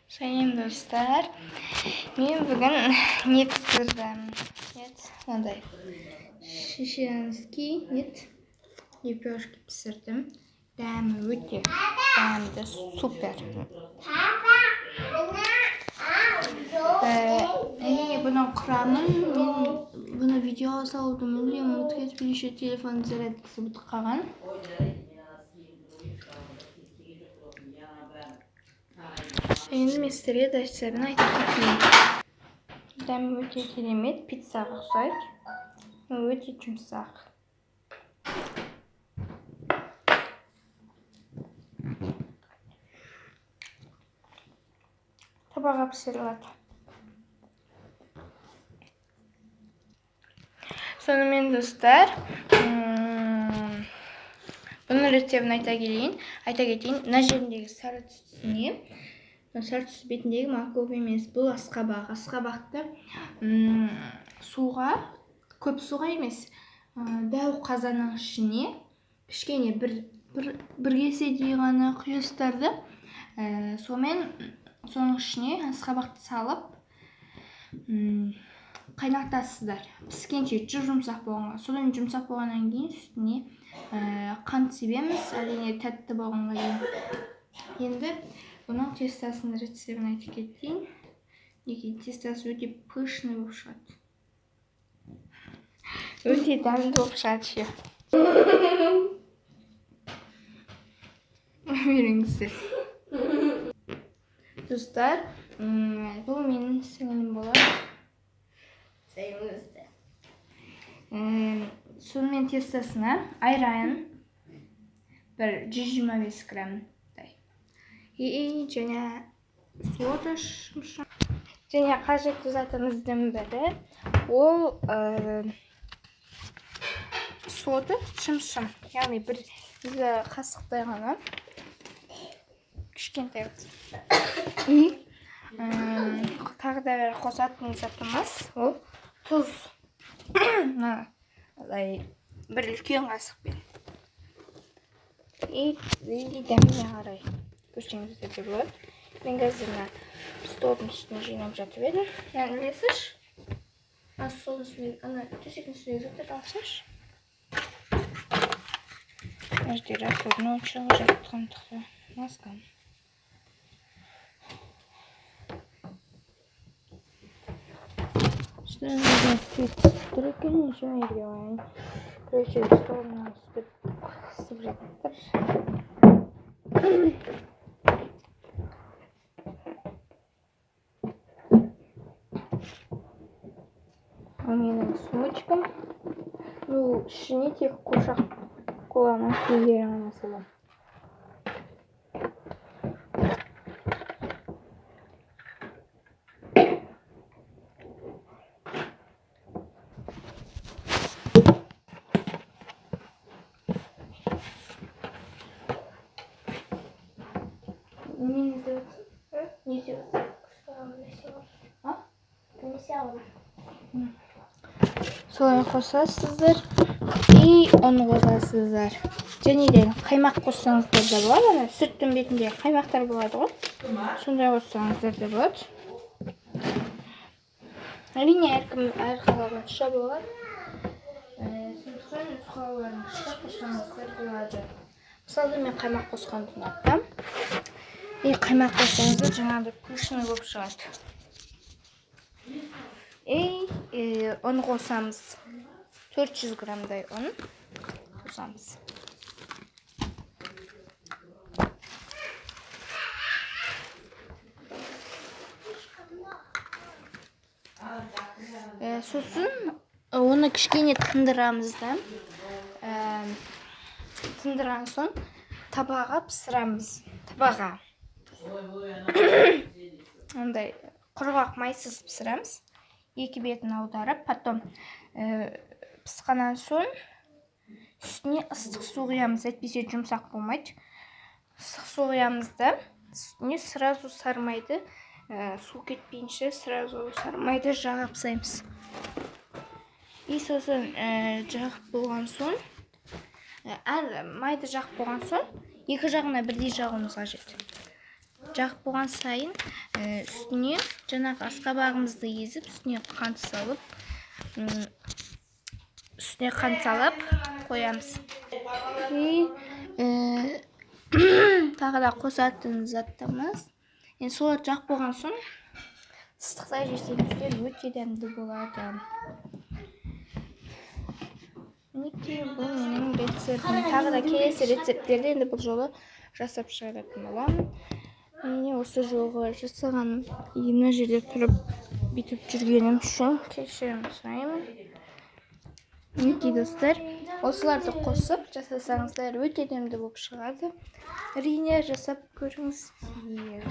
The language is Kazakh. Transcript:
Sayın dostlar, men bugun ne pişirdim? Mындай шишинский лепешки пісірдім. Дәмі өте дәмді, супер. Әрине бұның құрамын мен бұны видеоға салуды мүлдем ұмытып кетіп, еще телефон зарядкасы бітіп қалған. Енді мен сіздерге дәстүрін айтып кетейін. Дәмі өте керемет, пиццаға ұқсайды. Өте жұмсақ. Табаға пісіріледі. Сонымен достар, бұның рецептін айта кетейін. Мына жеріндегі сары түсіне, сары түс бетіндегі мал көп емес. Бұл асқабақ. Асқабақты суға, көп суға емес, дәу қазанның ішіне кішкене бір кеседей ғана құйыстырды. Соның ішіне асқабақты салып қайнатасыздар. Піскенше жұмсақ болғанға. Содан жұмсақ болғаннан кейін үстіне қант себеміз, әрине тәтті болғанға кейін. Енді бұның тестасын рецептін айтып кетейін. Тестасы өте пышный болып шығады. Өте дәмді болып шығады. Беріңіздер. Достар, бұл менің сіңілім болады. Сонымен тестасына айран бір 125 грамм. Және сода шымшым. Және қажетті затымыздың бірі ол сода шымшым. Яғни бір қасықтай ғана кішкентай. Тағы да бір қосатын затымыз ол тұз. Бір үлкен қасықпен. Дәміне қарай көрсеңіздер де болады. Мен қазір столдың үстіне жинап жатып едім. Білесіз? Столдың үстіне, төсектің үстіне заттар алсаш. Әжде расходын очығы жаттығандықты мазгам. Что я буду спить? Только ничего не делаю. Короче, стол у нас спит собрать. У меня сумочка. Шините кушак кулана сидела на собой. Не сделать. Солай қосасыздар и оны қосасыздар. Және де қаймақ қоссаңыздар да болады. Сүттің бетінде қаймақтар болады ғой. Сондай қоссаңыздар да болады. Әрине әр қалағанша болады. Сондықтан өз қалаларыңызша қоссаңыздар болады. Мысалы мен қаймақ қосқанды ұнатам. И қаймақ қоссаңыздар жаңағыдай пышный болып шығады. Он қосамыз. 400 граммдай он қосамыз. Сосын оны кішкене тындырамыз да. Тындырған соң табаға пісірамыз. Табаға. Ондай құрғақ майсыз пісірамыз. Екі бетін аударып, потом пісқаннан соң үстіне ыстық су құямыз. Әйтпесе жұмсақ болмайды. Ыстық су құямыз да, үстіне сразу сармайды. Су кетпейінше сразу сармайды жағып сайымыз. И сосын жағып болған соң, майды жағып болған соң, екі жағына бірдей жағуымыз қажет. Жағып болған сайын үстіне жаңағы асқабағымызды езіп, үстіне қант салып қоямыз. Тағы да қосатын заттарымыз. Енді солар жағып болған соң ыстықта жесеңіздер өте дәмді болады. Мінекей, бұл менің рецептім. Тағы да келесі рецепттерді енді бұл жолы жасап шығаратын боламын. Міне осы жолғы жасаған мына жерде тұрып бүйтіп жүргенім үшін кешірім сұраймын. Мінекей достар, осыларды қосып жасасаңыздар өте дәмді болып шығады. Әрине жасап көріңіздер.